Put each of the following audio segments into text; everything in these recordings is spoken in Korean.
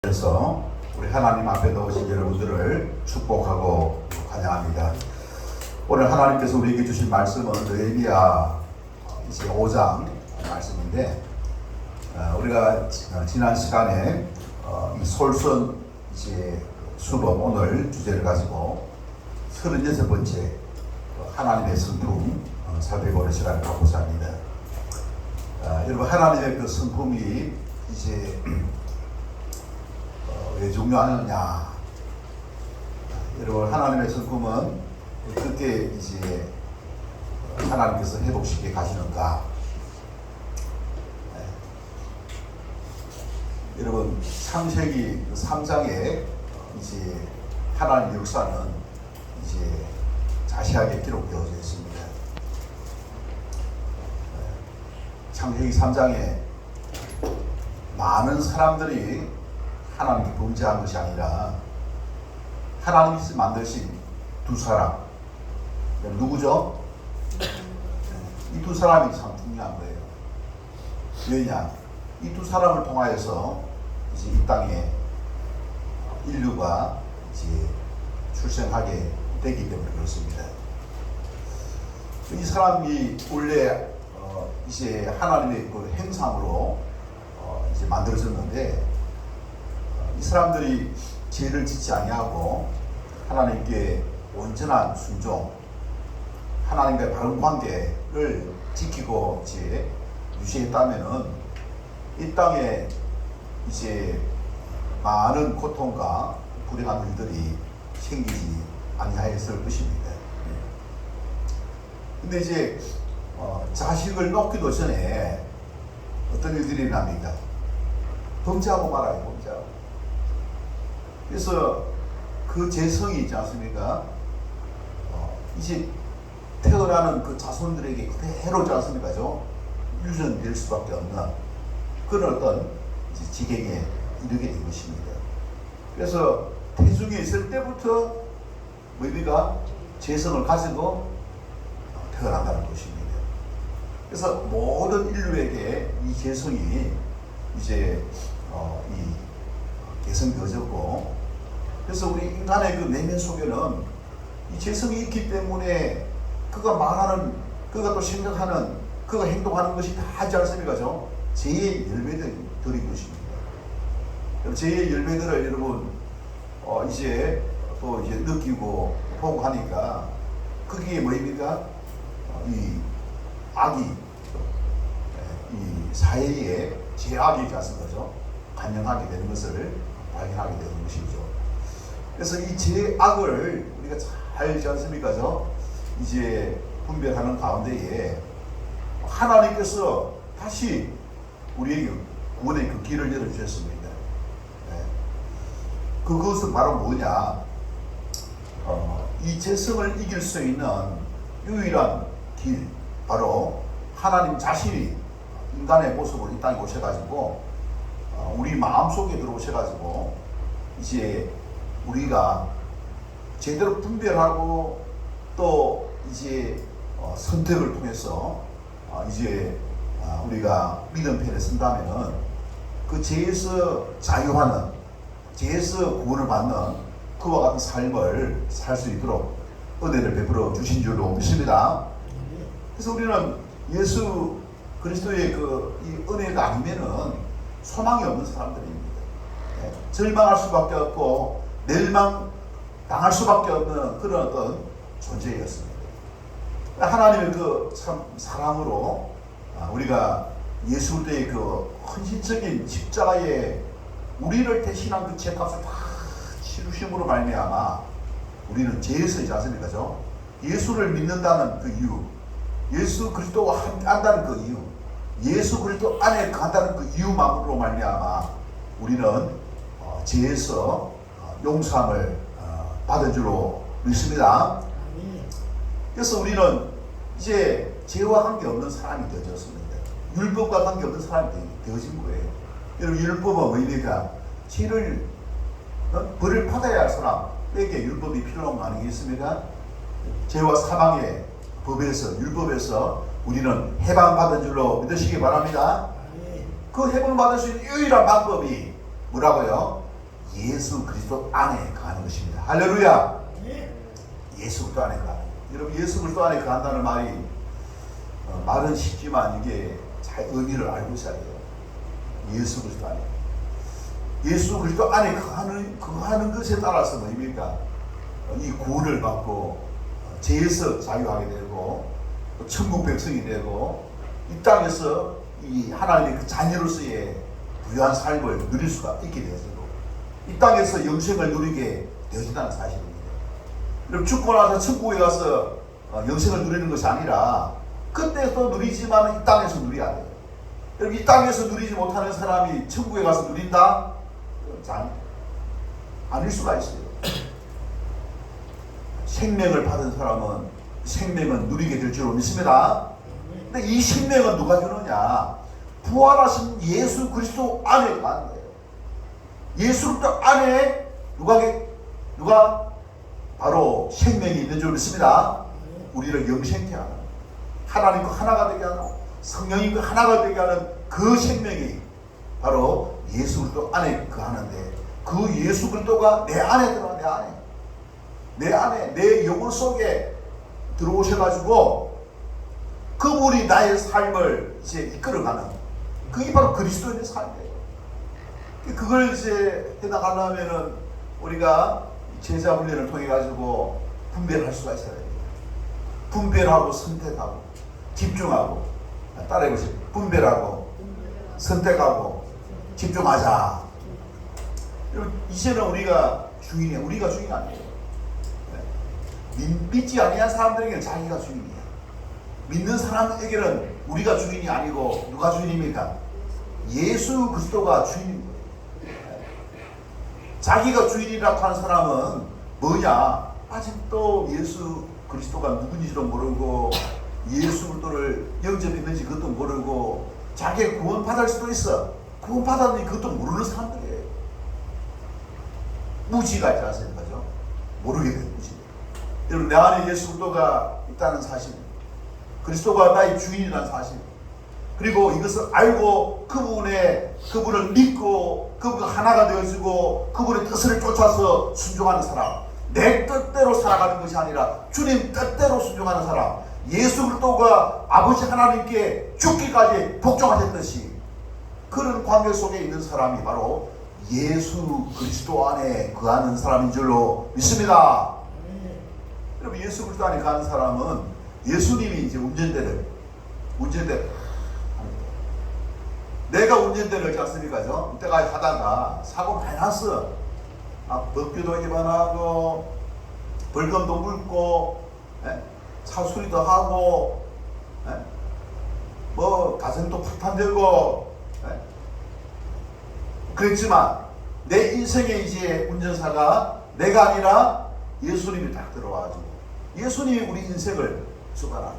그래서 우리 하나님 앞에 나오신 여러분들을 축복하고 환영합니다. 오늘 하나님께서 우리에게 주신 말씀은 느헤미야 이제 5장 말씀인데, 우리가 지난 시간에 이 솔선 이제 수법 오늘 주제를 가지고 36번째 하나님의 성품 살펴보는 시간을 갖고자 합니다. 여러분, 하나님의 그 성품이 이제 왜 중요하느냐? 여러분, 하나님의 성품은 어떻게 이제 하나님께서 회복시켜 가시는가? 여러분, 창세기 3장에 이제 하나님 역사는 이제 자세하게 기록되어져 있습니다. 창세기 3장에 많은 사람들이 하나님께 범죄한 것이 아니라 하나님이 만드신 두 사람, 누구죠? 이 두 사람이 참 중요한 거예요. 왜냐? 이 두 사람을 통하여서 이제 이 땅에 인류가 이제 출생하게 되기 때문에 그렇습니다. 이 사람이 원래 이제 하나님의 그 행상으로 이제 만들어졌는데, 이 사람들이 죄를 짓지 아니하고 하나님께 온전한 순종, 하나님과의 바른 관계를 지키고 이제 유지했다면은 이 땅에 이제 많은 고통과 불행한 일들이 생기지 아니하였을 것입니다. 근데 이제 자식을 낳기도 전에 어떤 일들이 일어납니다. 범죄하고 말아요, 범죄하고. 그래서 그 재성이 있지 않습니까? 이제 태어나는 그 자손들에게 그대로지 않습니까? 유전될 수밖에 없는 그런 어떤 이제 지경에 이르게 된 것입니다. 그래서 태중에 있을 때부터 우리가 재성을 가지고 태어난다는 것입니다. 그래서 모든 인류에게 이 재성이 이제 개성되어졌고, 그래서 우리 인간의 그 내면 속에는 이 재성이 있기 때문에 그가 말하는, 그가 또 생각하는, 그가 행동하는 것이 다 하지 않습니까? 죄의 열매들인 것입니다. 죄의 열매들을 여러분 이제 또 이제 느끼고 보고 하니까 그게 뭐입니까? 이 악이 이 사회에 죄악이지 않습니까? 관영하게 되는 것을 발견하게 되는 것이죠. 그래서 이 죄악을 우리가 잘 알지 않습니까? 이제 분별하는 가운데에 하나님께서 다시 우리에게 구원의 그 길을 열어주셨습니다. 그것은 바로 뭐냐? 이 죄성을 이길 수 있는 유일한 길, 바로 하나님 자신이 인간의 모습으로 이 땅에 오셔가지고 우리 마음속에 들어오셔가지고 이제 우리가 제대로 분별하고 또 이제 선택을 통해서 이제 우리가 믿음 편에 쓴다면은 그 죄에서 자유하는, 죄에서 구원을 받는 그와 같은 삶을 살 수 있도록 은혜를 베풀어 주신 줄로 믿습니다. 그래서 우리는 예수 그리스도의 이 은혜가 아니면은 소망이 없는 사람들입니다. 절망할 수밖에 없고 멸망 당할 수밖에 없는 그런 어떤 존재였습니다. 하나님의 그 참 사랑으로 우리가 예수 그리스도의 그 헌신적인 십자가에 우리를 대신한 그 죄값을 다 치르심으로 말미암아 우리는 죄에서 있지 않습니까? 예수를 믿는다는 그 이유, 예수 그리스도와 함께한다는 그 이유, 예수 그리스도 안에 간다는 그 이유만으로 말미암아 우리는 죄에서 용서함을 받은 줄로 믿습니다. 그래서 우리는 이제 죄와 관계없는 사람이 되어졌습니다. 율법과 관계없는 사람이 되어진 거예요. 여러분, 율법은 뭐입니까? 죄를 벌을 받아야 할 사람에게 율법이 필요한 거 아니겠습니까? 죄와 사망의 법에서, 율법에서 우리는 해방받은 줄로 믿으시기 바랍니다. 그 해방받을 수 있는 유일한 방법이 뭐라고요? 예수 그리스도 안에 거하는 것입니다. 할렐루야. 예수 그리스도 안에 거하는. 여러분 예수 그리스도 안에 거한다는 말이 말은 쉽지만 이게 잘 의미를 알고 있어야 돼요. 예수 그리스도 안에. 예수 그리스도 안에 거하는 것에 따라서 뭐입니까? 이 구원을 받고 죄에서 자유하게 되고 천국 백성이 되고 이 땅에서 이 하나님의 그 자녀로서의 부유한 삶을 누릴 수가 있게 되어지고 이 땅에서 영생을 누리게 되어진다는 사실입니다. 여러분 죽고 나서 천국에 가서 영생을 누리는 것이 아니라 그때도 누리지만 이 땅에서 누려야 돼요. 여러분 이 땅에서 누리지 못하는 사람이 천국에 가서 누린다? 아닐 수가 있어요. 생명을 받은 사람은 생명은 누리게 될 줄 믿습니다. 근데 이 생명은 누가 주느냐? 부활하신 예수 그리스도 안에 가는 거예요. 예수 그리스도 안에 누가 바로 생명이 있는 줄 믿습니다. 우리를 영생케 하는 하나님과 하나가 되게 하는 성령님과 하나가 되게 하는 그 생명이 바로 예수 그리스도 안에 거하는데 그 예수 그리스도가 내 안에 들어가 내 안에 내 영혼 속에 들어오셔가지고 그분이 나의 삶을 이제 이끌어가는 그게 바로 그리스도인의 삶이에요. 그걸 이제 해나가려면은 우리가 제자 훈련을 통해 가지고 분별을 할 수가 있어야 됩니다. 분별하고 선택하고 집중하고 따라해보세요. 분별하고 선택하고 집중하자. 이제는 우리가 주인이 아니에요. 믿지 아니한 사람들에게는 자기가 주인이에요. 믿는 사람에게는 우리가 주인이 아니고 누가 주인입니까? 예수 그리스도가 주인인 거예요. 자기가 주인이라고 하는 사람은 뭐냐? 아직도 예수 그리스도가 누군지도 모르고 예수 그리스도를 영접했는지 그것도 모르고 자기가 구원 받을 수도 있어. 구원 받았는지 그것도 모르는 사람들이에요. 무지가 있지 않습니까? 모르게 되는 무지. 여러분 내 안에 예수 그리스도가 있다는 사실, 그리스도가 나의 주인이라는 사실, 그리고 이것을 알고 그분을 믿고 그분과 하나가 되어지고 그분의 뜻을 쫓아서 순종하는 사람, 내 뜻대로 살아가는 것이 아니라 주님 뜻대로 순종하는 사람, 예수 그리스도가 아버지 하나님께 죽기까지 복종하셨듯이 그런 관계 속에 있는 사람이 바로 예수 그리스도 안에 거하는 사람인 줄로 믿습니다. 여러분 예수 그리스도 안에 가는 사람은 예수님이 이제 운전대를 내가 운전대를 하지 않습니까? 이때까지 하다가 사고 많이 났어. 법규도 위반하고 벌금도 물고 차 수리도 하고 뭐 가정도 파탄되고 그랬지만 내 인생에 이제 운전사가 내가 아니라 예수님이 딱 들어와가지고 예수님이 우리 인생을 주관하고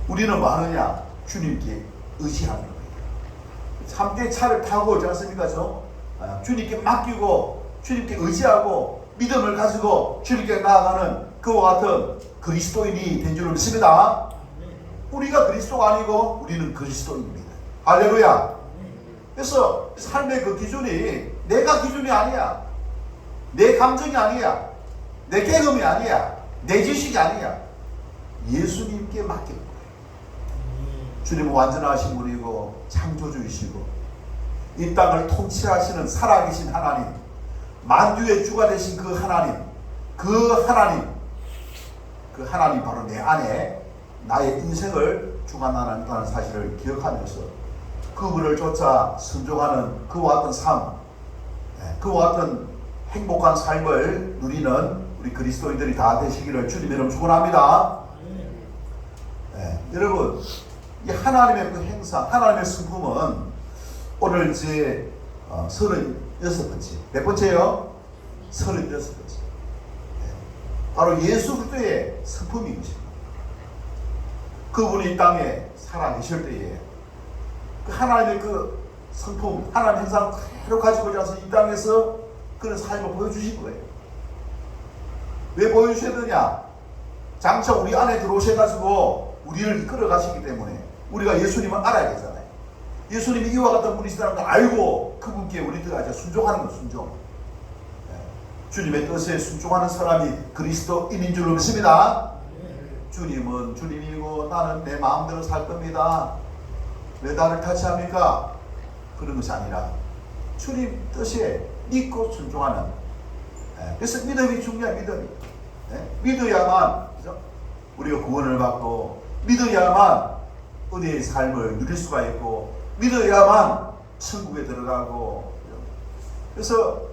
우리는 뭐 하느냐? 주님께 의지하는 거예요. 함께 차를 타고 오지 않습니까? 주님께 맡기고 주님께 의지하고 믿음을 가지고 주님께 나아가는 그와 같은 그리스도인이 된 줄을 믿습니다. 우리가 그리스도가 아니고 우리는 그리스도인입니다. 할렐루야. 그래서 삶의 그 기준이 내가 기준이 아니야. 내 감정이 아니야. 내 경험이 아니야. 내 지식이 아니야. 예수님께 맡기는 거예요. 주님은 완전하신 분이고 창조주이시고 이 땅을 통치하시는 살아계신 하나님, 만주의 주가 되신 그 하나님 바로 내 안에 나의 인생을 주관하는 사실을 기억하면서 그분을 쫓아 순종하는 그와 같은 삶, 그와 같은 행복한 삶을 누리는 우리 그리스도인들이 다 되시기를 주님의 이름으로 축원합니다. 여러분, 이 하나님의 그 행사, 하나님의 성품은 오늘 이제 36번째. 몇 번째요? 36번째. 바로 예수 그리스도의 성품인 것입니다. 그분이 이 땅에 살아계실 때에 그 하나님의 그 성품, 하나님의 행사를 그대로 가지고 자서 이 땅에서 그런 삶을 보여주신 거예요. 왜 보여주셔야 되냐? 장차 우리 안에 들어오셔가지고 우리를 이끌어 가시기 때문에 우리가 예수님을 알아야 되잖아요. 예수님이 이와 같은 분이시다는 걸 알고 그분께 우리가 이제 순종하는 거, 순종. 주님의 뜻에 순종하는 사람이 그리스도인인 줄 믿습니다. 주님은 주님이고 나는 내 마음대로 살 겁니다. 왜 나를 타치합니까? 그런 것이 아니라 주님 뜻에 믿고 순종하는, 그래서 믿음이 중요해요. 믿음이. 믿어야만, 그죠? 우리가 구원을 받고, 믿어야만 은혜의 삶을 누릴 수가 있고, 믿어야만 천국에 들어가고. 그래서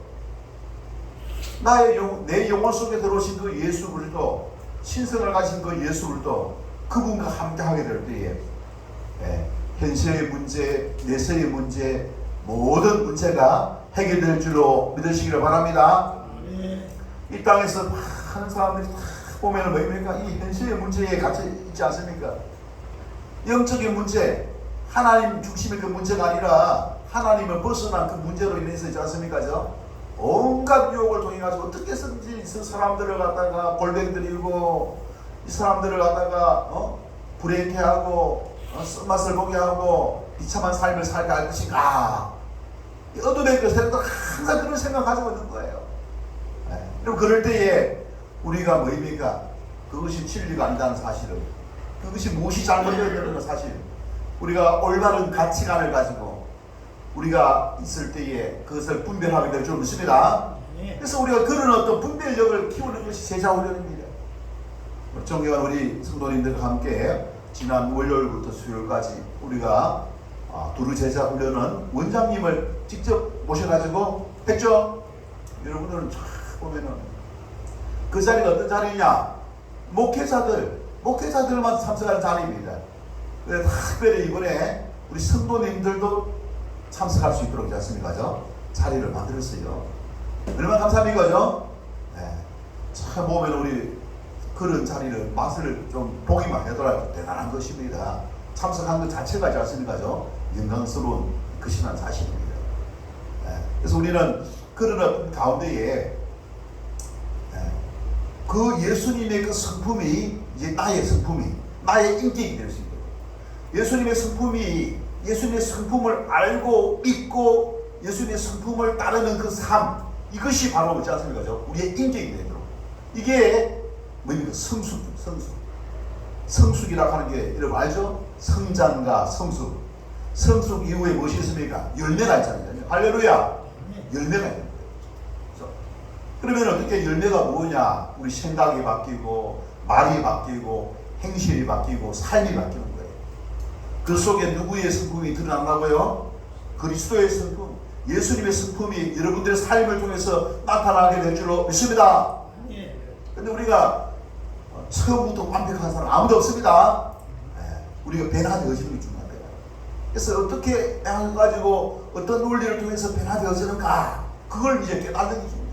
내 영혼 속에 들어오신 그 예수 그리스도, 신성을 가진 그 예수 그리스도, 그분과 함께하게 될 때에 현세의 문제, 내세의 문제, 모든 문제가 해결될 줄로 믿으시기를 바랍니다. 이 땅에서 많은 사람들이 다 보면 뭐입니까? 이 현실의 문제에 갇혀 있지 않습니까? 영적인 문제, 하나님 중심의 그 문제가 아니라 하나님을 벗어난 그 문제로 인해서 있지 않습니까? 온갖 유혹을 통해 가지고 어떻게 해서든지 이 사람들을 갖다가 골뱅이 들이고, 이 사람들을 갖다가 불행케하고 쓴맛을 보게 하고 비참한 삶을 살게 할 것인가? 어둠의 그 세력들 항상 그런 생각 가지고 있는 거예요. 그럼 그럴 때에 우리가 뭐입니까? 그것이 진리가 아니다는 사실을, 그것이 무엇이 잘못되었다는 사실, 우리가 올바른 가치관을 가지고 우리가 있을 때에 그것을 분별하게 될 줄 믿습니다. 그래서 우리가 그런 어떤 분별력을 키우는 것이 제자훈련입니다. 존경하는 우리 성도님들과 함께 지난 월요일부터 수요일까지 우리가 두루 제자훈련은 원장님을 직접 모셔가지고 했죠. 여러분들은 쫙 보면은 그 자리가 어떤 자리냐? 목회자들만 참석하는 자리입니다. 그래서 특별히 이번에 우리 성도님들도 참석할 수 있도록 하지 않습니까? 자리를 만들었어요. 얼마나 감사합니까? 그죠? 참 보면 우리 그런 자리를 맛을 좀 보기만 해도 대단한 것입니다. 참석한 것 자체가 있지 않습니까? 영광스러운 것이란 사실입니다. 그래서 우리는 그런 가운데에 그 예수님의 그 성품이 이제 나의 성품이, 나의 인격이 될 수 있도록, 예수님의 성품이, 예수님의 성품을 알고 믿고 예수님의 성품을 따르는 그 삶, 이것이 바로 그렇지 않습니까? 우리의 인격이 되도록. 이게 뭡니까? 성숙이라고 하는 게 여러분 알죠? 성장과 성숙. 성숙 이후에 무엇이 있습니까? 열매가 있잖아요. 할렐루야. 열매가 있는 거예요. 그러면 어떻게 열매가 뭐냐? 우리 생각이 바뀌고, 말이 바뀌고, 행실이 바뀌고, 삶이 바뀌는 거예요. 그 속에 누구의 성품이 드러난다고요? 그리스도의 성품, 예수님의 성품이 여러분들의 삶을 통해서 나타나게 될 줄로 믿습니다. 근데 우리가 처음부터 완벽한 사람 아무도 없습니다. 우리가 변화되어지는 게 중요합니다. 그래서 어떻게 해가지고 어떤 논리를 통해서 변화되어지는가, 그걸 이제 깨닫는 게 중요해요.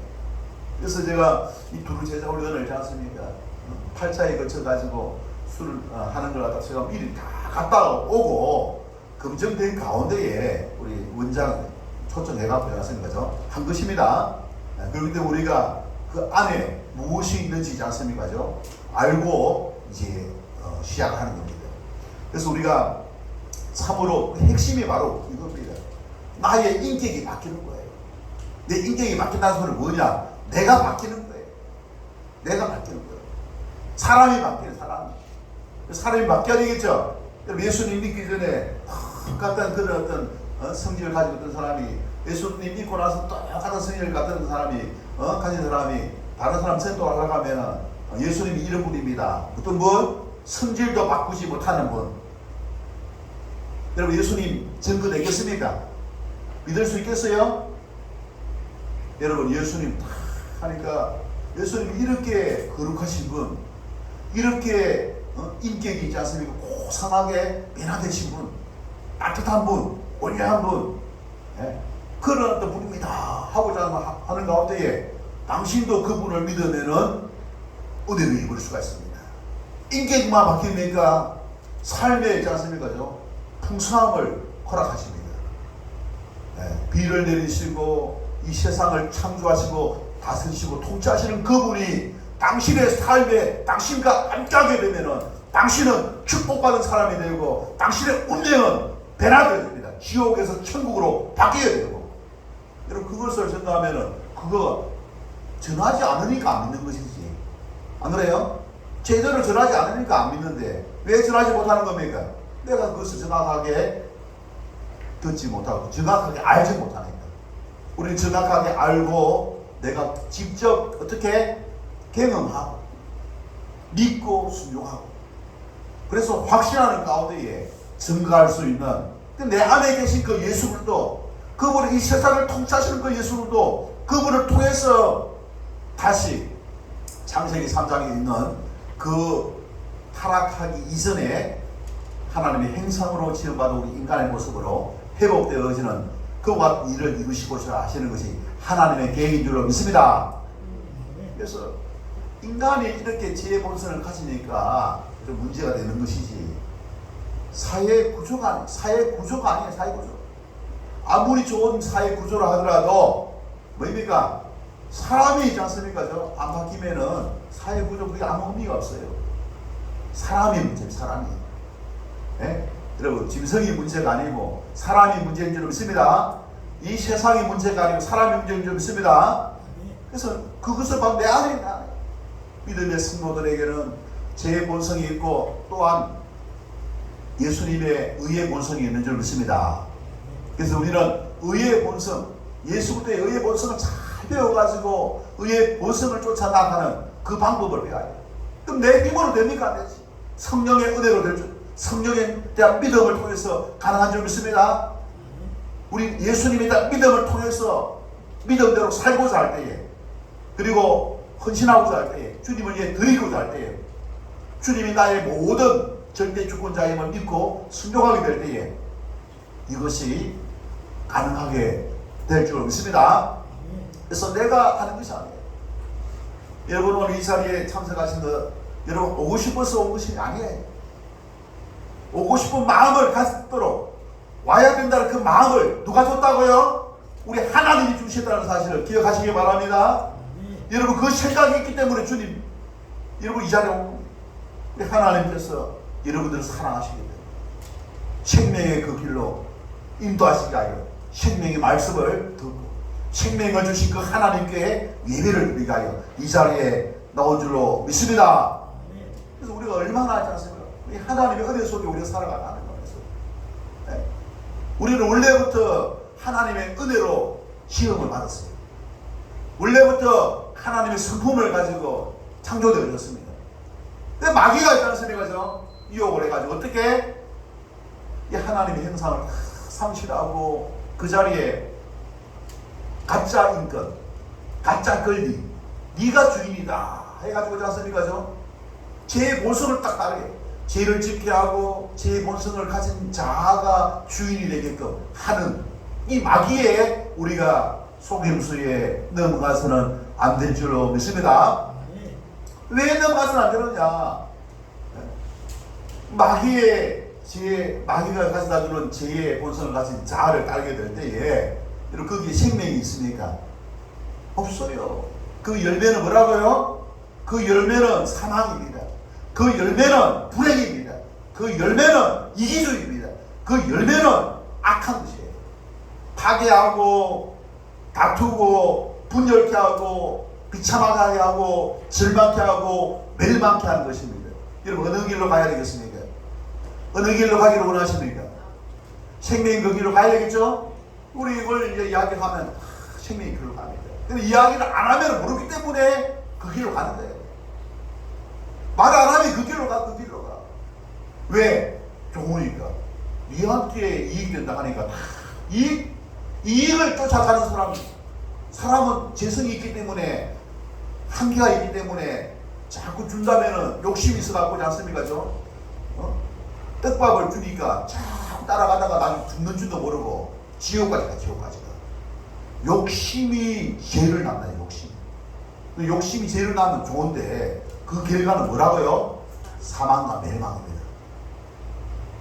그래서 제가 이 두루 제자 훈련을 하지 않습니까? 8차에 거쳐가지고 술을 하는 걸 갖다 제가 미리 다 갔다 오고 검증된 가운데에 우리 원장 초청해갖고 해왔으니까 한 것입니다. 그런데 우리가 그 안에 무엇이 있는지 않습니까? 알고 이제 시작하는 겁니다. 그래서 우리가 참으로 핵심이 바로 이겁니다. 나의 인격이 바뀌는 거예요. 내 인격이 바뀐다는 소리는 뭐냐? 내가 바뀌는 거예요. 내가 바뀌는 거예요. 사람이 바뀌는 사람이 바뀌어야 되겠죠. 예수님 믿기 전에 똑같은 그런 어떤 성질을 가지고 있던 사람이 예수님 믿고 나서 똑같은 성질을 가진 사람이 가진 사람이 다른 사람 전도하려고 하면 예수님이 이런 분입니다. 어떤 분? 성질도 바꾸지 못하는 분. 여러분 예수님 증거 되겠습니까? 믿을 수 있겠어요? 여러분 예수님 다 하니까 예수님이 이렇게 거룩하신 분, 이렇게 인격이 있지 않습니까? 고상하게 변화되신 분, 따뜻한 분, 온유한 분, 그런 어떤 분입니다 하고자 하는 가운데에 당신도 그분을 믿으면은 은혜를 입을 수가 있습니다. 인격만 바뀌니까 삶에 있지 않습니까? 풍성함을 허락하십니다. 비를 내리시고 이 세상을 창조하시고 다스리시고 통치하시는 그분이 당신의 삶에 당신과 함께하게 되면은 당신은 축복받은 사람이 되고 당신의 운명은 변화되게 됩니다. 지옥에서 천국으로 바뀌게 되고, 여러분 그것을 생각하면은 그거 전하지 않으니까 안 믿는 것이지. 안 그래요? 제대로 전하지 않으니까 안 믿는데 왜 전하지 못하는 겁니까? 내가 그것을 정확하게 듣지 못하고 정확하게 알지 못하니까. 우리는 정확하게 알고 내가 직접 어떻게 경험하고 믿고 순종하고 그래서 확신하는 가운데에 증거할 수 있는 내 안에 계신 그 예수 그리스도, 그분은 이 세상을 통치하시는 그 예수 그리스도, 그분을 통해서 다시 창세기 3장에 있는 그 타락하기 이전에 하나님의 행성으로 지어받은 우리 인간의 모습으로 회복되어지는 그와 같은 일을 이루시고자 하시는 것이 하나님의 계획인 줄로 믿습니다. 그래서 인간이 이렇게 지혜 본성을 가지니까 좀 문제가 되는 것이지, 사회 구조가 아니에요. 사회 구조. 아무리 좋은 사회 구조라 하더라도 뭡니까? 사람이 있지 않습니까? 안 바뀌면은 사회 구조 그게 아무 의미가 없어요. 사람이 문제예요. 사람이. 예? 여러분, 짐승이 문제가 아니고 사람이 문제인 줄 믿습니다. 이 세상이 문제가 아니고 사람이 문제인 줄 믿습니다. 그래서 그것을 막 내 안에 있다. 믿음의 성도들에게는 제 본성이 있고 또한 예수님의 의의 본성이 있는 줄 믿습니다. 그래서 우리는 의의 본성, 예수 그리스도의 의의 본성을 잘 배워가지고 의의 본성을 쫓아 나가는 그 방법을 배워야 해요. 그럼 내 힘으로 됩니까? 안 되지. 성령의 은혜로 될 줄, 성령에 대한 믿음을 통해서 가능한 줄 믿습니다. 우리 예수님에 대한 믿음을 통해서 믿음대로 살고자 할 때에, 그리고 헌신하고자 할 때에, 주님을 위해 드리고자 할 때에, 주님이 나의 모든 절대 주권자임을 믿고 순종하게 될 때에 이것이 가능하게 될 줄 믿습니다. 그래서 내가 하는 것이 아니에요. 여러분 오늘 이 자리에 참석하신 것, 여러분 오고 싶어서 온 것이 아니에요. 오고 싶은 마음을 갖도록 와야 된다는 그 마음을 누가 줬다고요? 우리 하나님이 주셨다는 사실을 기억하시기 바랍니다. 여러분 그 생각이 있기 때문에 주님, 여러분 이 자리에 온 우리 하나님께서 여러분들을 사랑하시기 때문에 생명의 그 길로 인도하시게 하여 생명의 말씀을 듣고 생명을 주신 그 하나님께 예배를 드리게 하여 이 자리에 나온 줄로 믿습니다. 그래서 우리가 얼마나 하지 않습니까? 우리 하나님의 은혜 속에 우리가 살아가는 거예요. 네? 우리는 원래부터 하나님의 은혜로 시험을 받았어요. 원래부터 하나님의 성품을 가지고 창조되어졌습니다. 근데 마귀가 있지 않습니까? 유혹을 해가지고 어떻게 이 하나님의 형상을 상실하고 그 자리에 가짜 인권, 가짜 권리, 네가 주인이다 해가지고 있지 않습니까? 제 본성을 딱 따르게 죄를 짓게 하고 제 본성을 가진 자아가 주인이 되게끔 하는 이 마귀에 우리가 속임수에 넘어가서는 안 될 줄로 믿습니다. 왜 넘어가서는 안 되느냐? 마귀가 가져다 주는 죄의 본성을 가진 자아를 따르게 될 때에 여러분 거기에 생명이 있습니까? 없어요. 그 열매는 뭐라고요? 그 열매는 사망입니다. 그 열매는 불행입니다. 그 열매는 이기주의입니다. 그 열매는 악한 것이에요. 파괴하고 다투고 분열케 하고 비참하게 하고 절망케 하고 멸망케 하는 것입니다. 여러분 어느 길로 가야 되겠습니까? 어느 길로 가기를 원하십니까? 생명의 그 길로 가야 되겠죠? 우리 이걸 이제 이야기하면 생명의 길로 갑니다. 근데 이야기를 안 하면 모르기 때문에 그 길로 가는 거예요. 말 안 하면 그 길로 가, 그 길로 가. 왜? 좋으니까. 니한테 이익이 된다 하니까 이익을 쫓아가는 사람은 재성이 있기 때문에 한계가 있기 때문에 자꾸 준다면은 욕심이 있어갖고 있지 않습니까? 떡밥을 주니까 자꾸 따라가다가 나중에 죽는 줄도 모르고 지옥까지 가, 지옥까지 가. 욕심이 죄를 낳나요, 욕심. 욕심이 죄를 낳으면 좋은데 그 결과는 뭐라고요? 사망과 멸망입니다.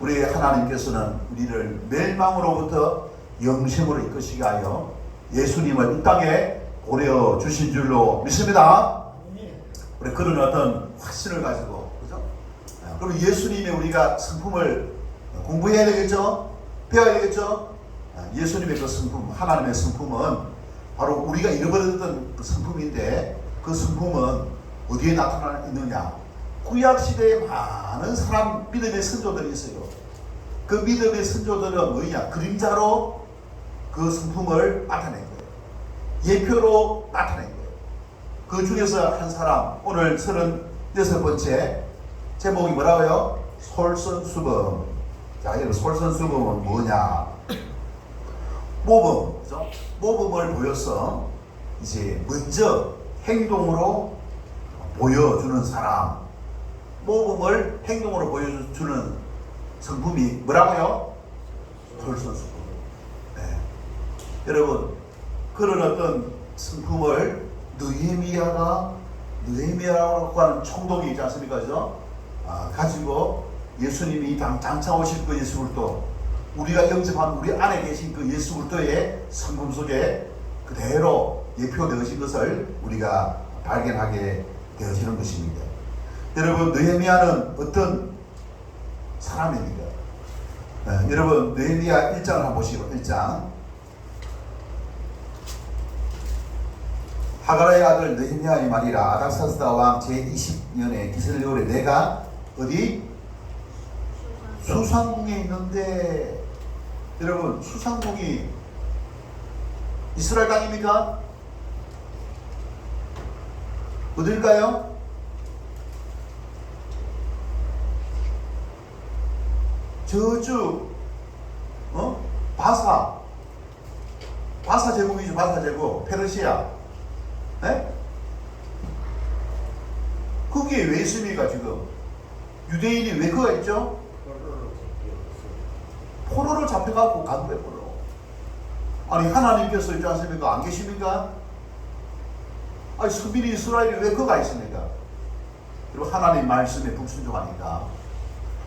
우리 하나님께서는 우리를 멸망으로부터 영생으로 이끄시게 하여 예수님을 이 땅에 보내주신 줄로 믿습니다. 우리 그런 어떤 확신을 가지고, 그죠? 그럼 예수님의 우리가 성품을 공부해야 되겠죠? 배워야 되겠죠? 예수님의 그 성품, 하나님의 성품은 바로 우리가 잃어버렸던 그 성품인데, 그 성품은 어디에 나타나 있느냐? 구약시대에 많은 사람, 믿음의 선조들이 있어요. 그 믿음의 선조들은 뭐냐? 그림자로 그 성품을 나타낸 거예요. 예표로 나타낸 거예요. 그 중에서 한 사람, 오늘 36번째 제목이 뭐라고요? 솔선수범. 자, 여러분, 솔선수범은 뭐냐? 모범, 그죠? 모범을 보여서 이제 먼저 행동으로 보여주는 사람, 모범을 행동으로 보여주는 성품이 뭐라고요? 솔선수범. 네. 여러분, 그런 어떤 성품을 느헤미야라고 하는 총독이 있지 않습니까? 그죠? 가지고 예수님이 장차 오실 그 예수 그리스도, 우리가 영접한 우리 안에 계신 그 예수 그리스도의 성품 속에 그대로 예표되어진 것을 우리가 발견하게 되어지는 것입니다. 여러분, 느헤미야는 어떤 사람입니까? 여러분, 느헤미야 1장을 한번 보시고, 1장. 하가라의 아들 느헤미야의 말이라. 아닥사스다 왕 제20년에 기슬레올에 내가 어디? 수상궁에 있는데, 여러분, 수상궁이 이스라엘 땅입니까? 어딜까요? 저쪽 바사 제국이죠. 바사 제국, 페르시아. 네? 거기에 왜 있습니까? 지금 유대인이 왜 그가 있죠? 포로로 잡혀가고 간 거예요. 포로. 아니, 하나님께서 있지 않습니까? 안 계십니까? 아니, 수비리 이스라엘이 왜 그가 있습니까? 그리고 하나님 말씀에 불순종하니까,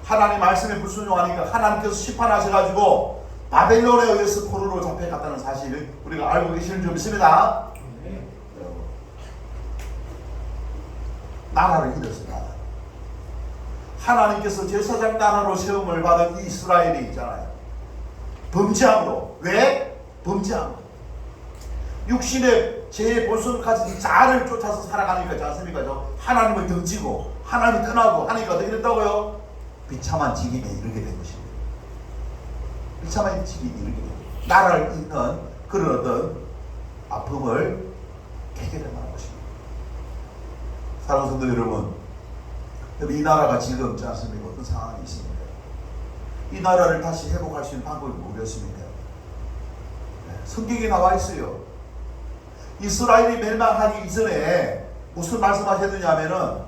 하나님 말씀에 불순종하니까 하나님께서 심판하셔가지고 바벨론에 의해서 포로로 잡혀갔다는 사실을 우리가 알고 계시는 줄 믿습니다. 나라를 잃었습니다. 하나님께서 제사장 나라로 세움을 받은 이스라엘이 있잖아요. 범죄함으로. 왜? 범죄함으로. 육신의 제 본성까지 자아를 쫓아서 살아가니까 있지 않습니까? 하나님을 등지고 하나님을 떠나고 하니까 어떻게 됐다고요? 비참한 직임에 이르게 된 것입니다. 비참한 직임에 이르게 된 것입니다. 나라를 잃는 그런 어떤 아픔을 해결해 나가는 것입니다. 사랑하는 성도 여러분, 이 나라가 지금 있지 않습니까? 어떤 상황이 있습니다. 이 나라를 다시 회복할 수 있는 방법이 뭐겠습니까? 성경에 나와 있어요. 이스라엘이 멸망하기 이전에 무슨 말씀하셨느냐 하면은,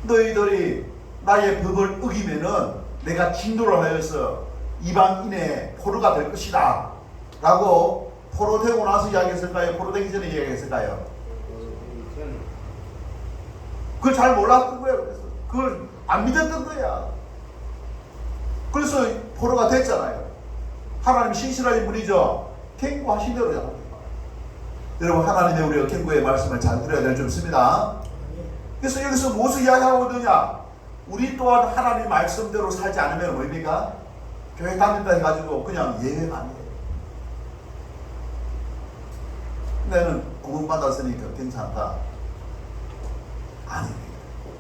너희들이 나의 법을 어기면은 내가 진도를 하여서 이방인의 포로가 될 것이다 라고 포로되고 나서 이야기했을까요? 포로되기 전에 이야기했을까요? 그걸 잘 몰랐던 거야. 그래서 그걸 안 믿었던 거야. 그래서 포로가 됐잖아요. 하나님 신실하신 분이죠. 경고하신 대로잖아요. 여러분, 하나님의 우리가 경고의 말씀을 잘 들어야 될 줄 믿습니다. 그래서 여기서 무엇을 이야기하고 있느냐? 우리 또한 하나님 말씀대로 살지 않으면 뭡니까? 교회 다닌다 해가지고 그냥 예외가 아니에요. 나는 구원받았으니까 괜찮다. 아닙니다.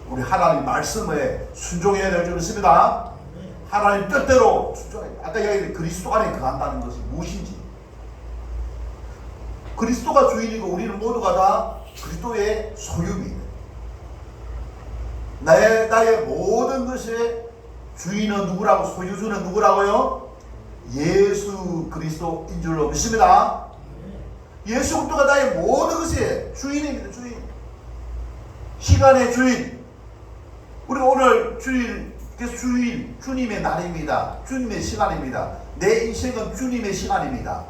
우리 하나님 말씀에 순종해야 될 줄 믿습니다. 하나님 뜻대로 순종해야 돼요. 아까 이야기했던 그리스도 안에 거한다는 것이 무엇인지. 그리스도가 주인이고 우리는 모두가 다 그리스도의 소유입니다. 나의 모든 것의 주인은 누구라고, 소유주는 누구라고요? 예수 그리스도인 줄로 믿습니다. 예수 그리스도가 나의 모든 것의 주인입니다. 주인. 시간의 주인. 우리가 오늘 주인, 주님의 날입니다. 주님의 시간입니다. 내 인생은 주님의 시간입니다.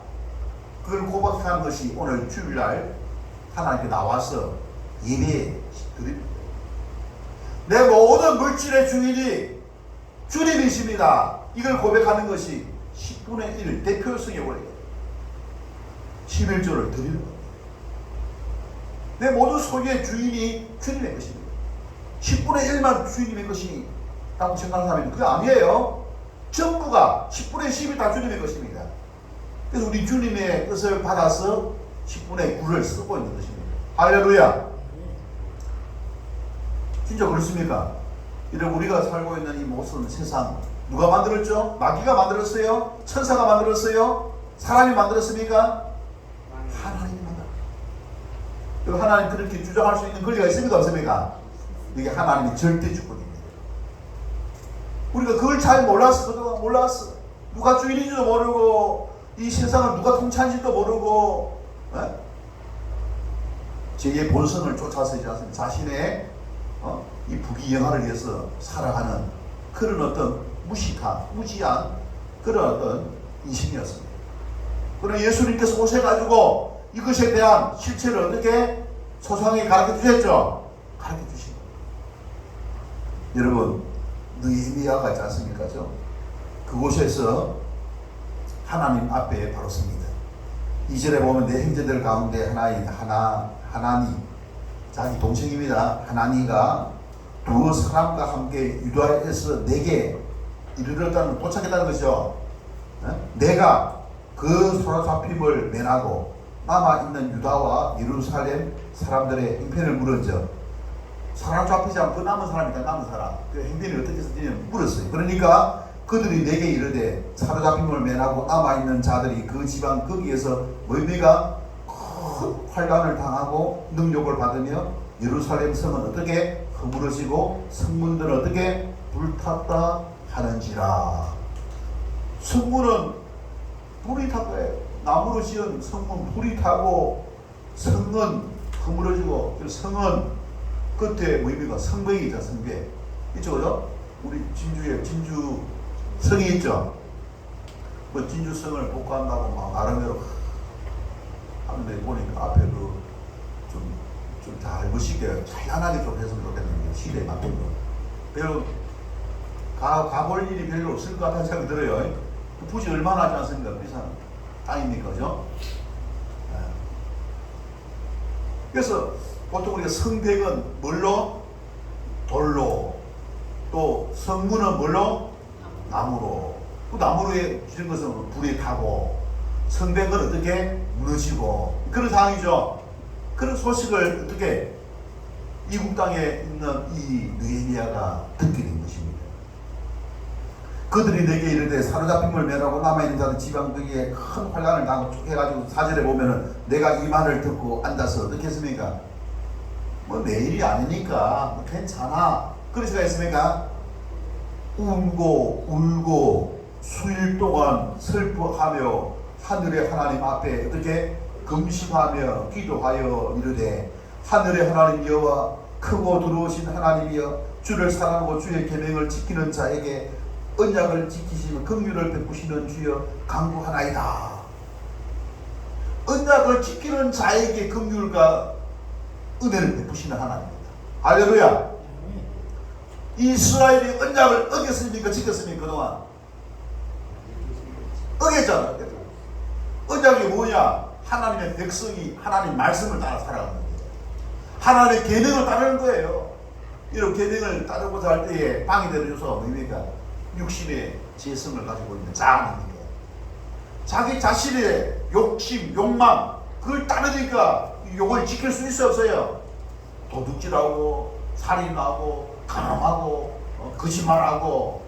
그걸 고백하는 것이 오늘 주일날 하나님께 나와서 예배 드립니다. 내 모든 물질의 주인이 주님이십니다. 이걸 고백하는 것이 10분의 1 대표성이 원리예요. 11조를 드리는 겁니다. 내 모든 소유의 주인이 주님의 것입니다. 10분의 1만 주님의 것이 라고 생각하는 사람이 그게 아니에요. 전부가 10분의 10이 다 주님의 것입니다. 그래서 우리 주님의 뜻을 받아서 10분의 9를 쓰고 있는 것입니다. 할렐루야. 진짜 그렇습니까? 이런 우리가 살고 있는 이 모든 세상 누가 만들었죠? 마귀가 만들었어요? 천사가 만들었어요? 사람이 만들었습니까? 하나님이 만들었어요. 하나님 그렇게 주장할 수 있는 권리가 있습니까? 없습니까? 이게 하나님의 절대 주권입니다. 우리가 그걸 잘 몰랐어. 그동안 몰랐어. 누가 주인인지도 모르고 이 세상을 누가 통치하는지도 모르고 제 본성을 쫓아서 있지 않습니까? 자신의 이 부귀영화를 위해서 살아가는 그런 어떤 무지한 그런 어떤 인심이었습니다. 그러나 예수님께서 오셔가지고 이것에 대한 실체를 어떻게 소상하게 가르쳐 주셨죠? 가르쳐 주신 거예요. 여러분, 느헤미야가 있지 않습니까? 그곳에서 하나님 앞에 바로 섭니다. 2절에 보면 내 형제들 가운데 하나니 자기 동생입니다. 하나니가 두 사람과 함께 유다에서 내게 이르렀다는 도착했다는 것이죠. 내가 그 사로잡힘을 면하고 남아있는 유다와 예루살렘 사람들의 형편을 물은즉 사로잡히지 않고 남은 사람이다. 남은 사람 그 형편이 어떻게 했는지 물었어요. 그러니까 그들이 내게 이르되 사로잡힘을 면하고 남아있는 자들이 그 지방 거기에서 너희가 큰 환난을 당하고 능력을 받으며 예루살렘 성은 어떻게 허물어지고 성문들은 어떻게 불탔다 하는지라. 성문은 불이 탔 거예요. 나무로 지은 성문 불이 타고 성은 허물어지고 성은 끝에 의미가 성벽이 있죠. 성벽 이쪽으로 우리 진주에 진주 성이 있죠. 뭐 진주성을 복구한다고 막 나름대로 하는데 보니까 앞에 좀 잘 멋있게 찬란하게 좀 했으면 좋겠는데 시대에 맞는 거 별로 가볼 일이 별로 없을 것 같다는 생각이 들어요. 부지 얼마나 하지 않습니까? 비싼 땅입니까? 그죠? 그래서 보통 우리가 성벽은 뭘로? 돌로, 또 성문은 뭘로? 나무로. 그 나무로 지은 것은 불에 타고 성벽은 어떻게 무너지고 그런 상황이죠. 그런 소식을 어떻게 이국 땅에 있는 이 느헤미야가 듣게 된 것입니다. 그들이 내게 이르되 사로잡힘을 면하고 남아있는 자들 지방 거기에 큰 환난을 당하고 해가지고 4절에 보면은 내가 이 말을 듣고 앉아서 어떻게 했습니까? 뭐 내일이 아니니까 뭐 괜찮아. 그런 생각 했습니까? 울고 수일 동안 슬퍼하며 하늘의 하나님 앞에 어떻게 금식하며 기도하여 이르되 하늘의 하나님 여호와 크고 두려우신 하나님이여 주를 사랑하고 주의 계명을 지키는 자에게 언약을 지키시며 긍휼을 베푸시는 주여 간구하나이다. 언약을 지키는 자에게 긍휼과 은혜를 베푸시는 하나님입니다. 할렐루야. 이스라엘이 언약을 어겼습니까? 지켰습니까? 그동안 어겼잖아. 언약이 뭐냐? 하나님의 백성이 하나님 말씀을 따라 살아가는 거예요. 하나님의 계명을 따르는 거예요. 이런 계명을 따르고자 할 때에 방해되는 요소가 뭡니까? 육신의 재성을 가지고 있는 자아입니다. 자기 자신의 욕심, 욕망 그걸 따르니까 이걸 지킬 수 있어요, 없어요? 도둑질하고 살인하고 가늠하고 거짓말하고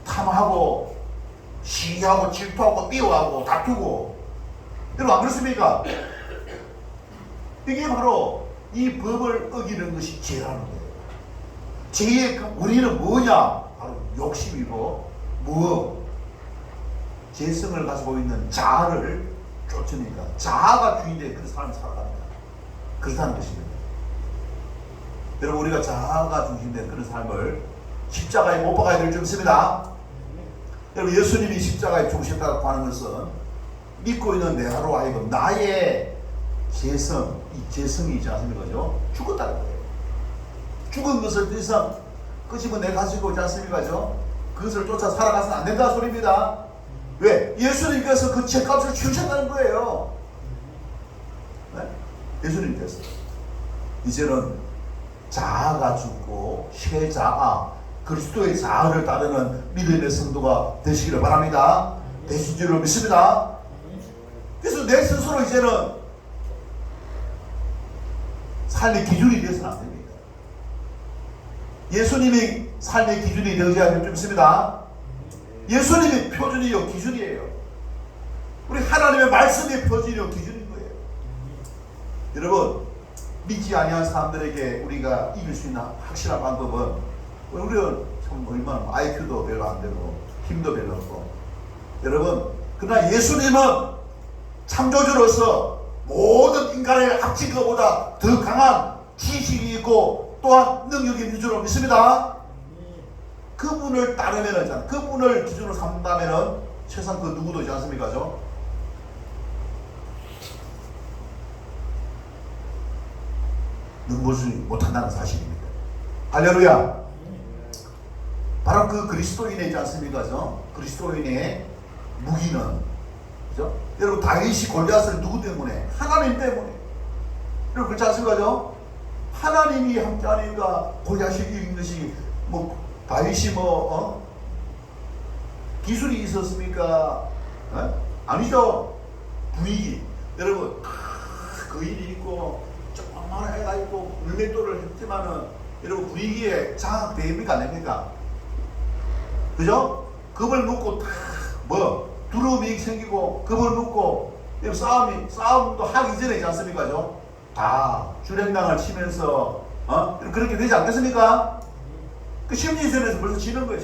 탐하고 시기하고 질투하고 미워하고 다투고 여러분 안 그렇습니까? 이게 바로 이 법을 어기는 것이 죄라는 거예요. 죄의 우리는 뭐냐? 바로 욕심이고 재성을 가지고 있는 자아를 쫓으니까 자아가 주인데 그 사람이 살아갑니다. 그렇다는 것입니다. 여러분 우리가 자아가 중심된 그런 삶을 십자가에 못 박아야 될 줄 믿습니다. 여러분 예수님이 십자가에 죽으셨다고 하는 것은 믿고 있는 내가로 하여금 나의 재성, 이 재성이 있지 않습니까? 죽었다는 거예요. 죽은 것을 더 이상 끄집어 내 가지고 있지 않습니까? 그것을 쫓아 살아가서는 안 된다는 소리입니다. 왜? 예수님께서 그 죄값을 치우셨다는 거예요. 네? 예수님께서 이제는 자아가 죽고 새 자아, 그리스도의 자아를 따르는 믿음의 성도가 되시기를 바랍니다. 되신 줄로 믿습니다. 그래서 내 스스로 이제는 삶의 기준이 되어서는 안 됩니다. 예수님이 삶의 기준이 되어야 할 줄 믿습니다. 예수님이 표준이요 기준이에요. 우리 하나님의 말씀이 표준이요 기준인 거예요. 여러분, 믿지 아니한 사람들에게 우리가 이길 수 있는 확실한 방법은, 우리는 참 얼마나 IQ도 별로 안 되고 힘도 별로 없고, 여러분, 그러나 예수님은 창조주로서 모든 인간을 합친 것보다 더 강한 지식이 있고 또한 능력이 있는 줄로 믿습니다. 그분을 따르면은, 그분을 기준으로 삼다면은 세상 그 누구도 있지 않습니까? 넘보지 못한다는 사실입니다. 할렐루야. 바로 그 그리스도인의 있지 않습니까? 그리스도인의 무기는, 그죠? 여러분, 다윗이 골리앗을 누구 때문에? 하나님 때문에. 여러분, 그렇지 않습니까? 하나님이 함께하니까 골리앗이 이긴 것이, 다윗이 기술이 있었습니까? 아니죠. 분위기. 여러분, 거인이 있고 조그마한 애가 있고 물맷돌을 했지만은, 여러분, 분위기에 장악됩니까 안 됩니까? 그죠? 겁을 먹고 두려움이 생기고 겁을 먹고, 싸움도 하기 전에 있지 않습니까? 다 주랭랑을 치면서 그렇게 되지 않겠습니까? 그 심리전에서 벌써 지는 거예요.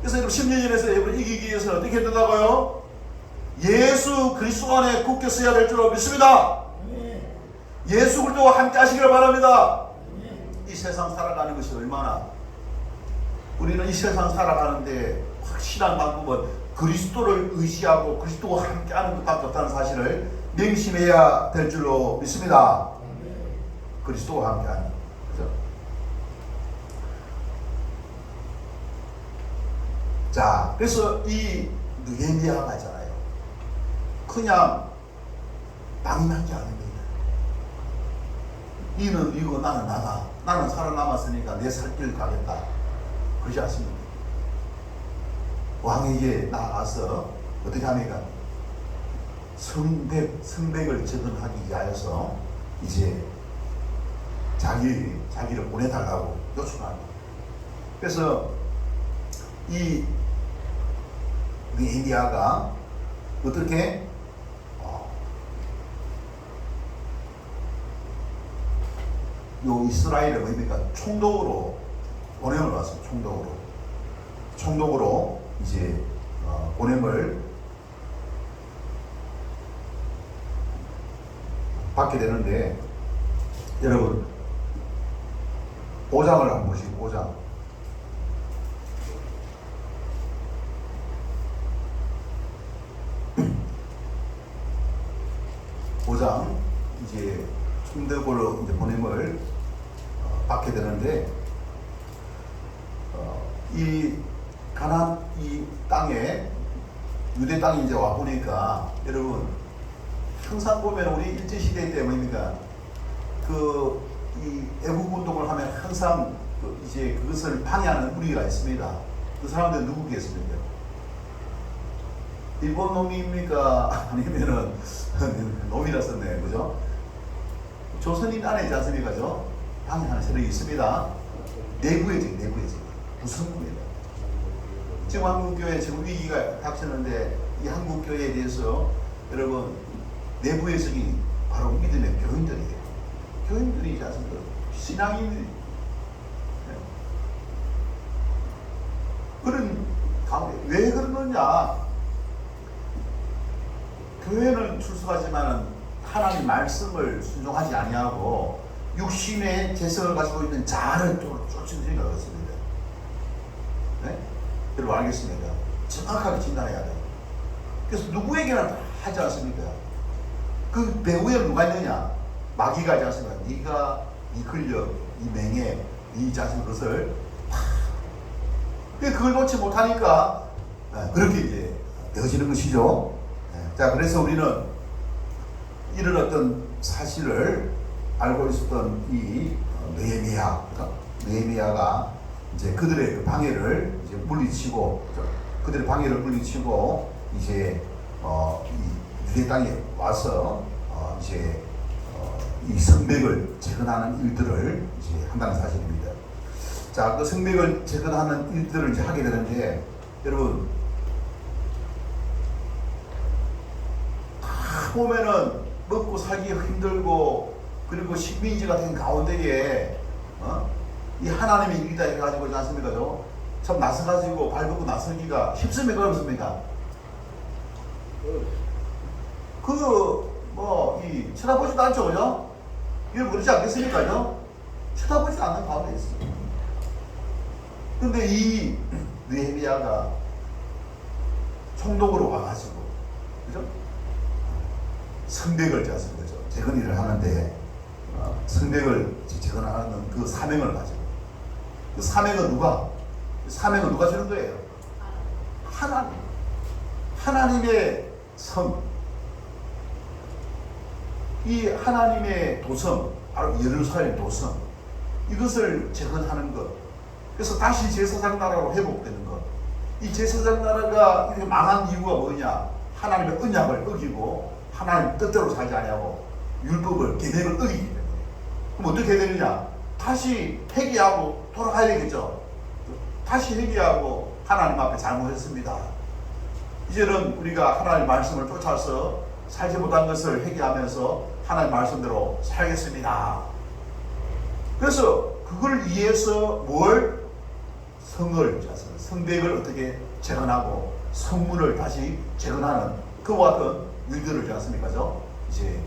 그래서 여러분, 심리전에서 여러분 이기기 위해서 어떻게 해야 된다고요? 예수 그리스도 안에 굳게 서야 될 줄로 믿습니다. 예수 그리스도와 함께 하시기를 바랍니다. 이 세상 살아가는 것이 얼마나, 우리는 이 세상 살아가는데 확실한 방법은 그리스도를 의지하고 그리스도와 함께하는 것밖에 없다는 사실을 명심해야 될 줄로 믿습니다. 그리스도와 함께하는, 그죠? 자, 그래서 이 느헤미야가 있잖아요. 그냥 방임한 게 아닙니다. 니는 이거, 나는 나가. 나는 살아남았으니까 내 살 길 가겠다. 그러지 않습니까? 왕에게 나아가서 어떻게 합니까? 성백을 적응하기 위하여서 이제 자기를 보내달라고 요청합니다. 그래서 이 느헤미야가 어떻게 요 이스라엘을 뭡니까? 총독으로 보냄을 왔어요. 총독으로 이제 보냄을 받게 되는데, 여러분, 5장을 한번 보시고, 5장. 5장 이제 총독으로 이제 보냄을 받게 되는데, 이 가나안 이 땅에, 유대 땅에 이제 와 보니까, 여러분, 항상 보면 우리 일제시대 때 뭡니까? 이 애국 운동을 하면 항상 이제 그것을 방해하는 무리가 있습니다. 그 사람들 누구겠습니까? 일본 놈입니까? 아니면은 놈이라 썼네, 그죠? 조선인 안에 있지 않습니까? 방해하는 세력이 있습니다. 내부에 무성부입니다. 지금 한국교회 지금 위기가 닥쳤는데, 이 한국교회에 대해서 여러분, 내부에서기 바로 믿음의 교인들이에요. 교인들이지 않습니까? 신앙인들이. 그런 가운데 왜 그러느냐? 교회는 출석하지만 하나님 말씀을 순종하지 아니하고 육신의 재성을 가지고 있는 자아를 쫓는 생각을 했습니다. 네? 여러분 알겠습니까? 정확하게 진단해야 돼요. 그래서 누구에게나 다 하지 않습니까? 그 배후에 누가 있느냐? 마귀가 있지 않습니까? 네가 이 권력, 이 명예, 이 자신 것을 그걸 놓지 못하니까 그렇게 이제 되어지는 것이죠. 자, 그래서 우리는 이런 어떤 사실을 알고 있었던 이 느헤미야가 이제 그들의 그 방해를 이제 물리치고, 그들의 방해를 물리치고 이제 이 유대 땅에 와서 이제 이 성벽을 재건하는 일들을 이제 한다는 사실입니다. 자, 그 성벽을 재건하는 일들을 이제 하게 되는데, 여러분 다 보면은 먹고 살기가 힘들고, 그리고 식민지가 된 가운데에 이 하나님의 일이다 해가지고 있지 않습니까? 참 나서가지고 밟고 나서기가 쉽습니까? 어렵습니까? 이 쳐다보지도 않죠, 그죠? 이걸 그렇지 않겠습니까? 쳐다보지 않는 가운데 있어요. 근데 이 느헤미야가 총독으로 와가지고, 그죠? 성벽을 재건일을 하는데, 성벽을 재건하는 그 사명을 가지고, 그 사명은 누가 주는 거예요? 하나님의 성, 이 하나님의 도성, 바로 예루살렘 도성, 이것을 재건하는 것. 그래서 다시 제사장 나라로 회복되는 것. 이 제사장 나라가 이렇게 망한 이유가 뭐냐? 하나님의 언약을 어기고 하나님 뜻대로 살지 않냐고, 율법을, 계명을 어기기 때문에. 그럼 어떻게 해야 되느냐? 다시 회개하고 돌아가야 되겠죠. 다시 회개하고 하나님 앞에 잘못했습니다. 이제는 우리가 하나님의 말씀을 쫓아서 살지 못한 것을 회개하면서 하나님의 말씀대로 살겠습니다. 그래서 그걸 위해서 성벽을 어떻게 재건하고 성문을 다시 재건하는 그와 같은 일들을 하지 않습니까? 이제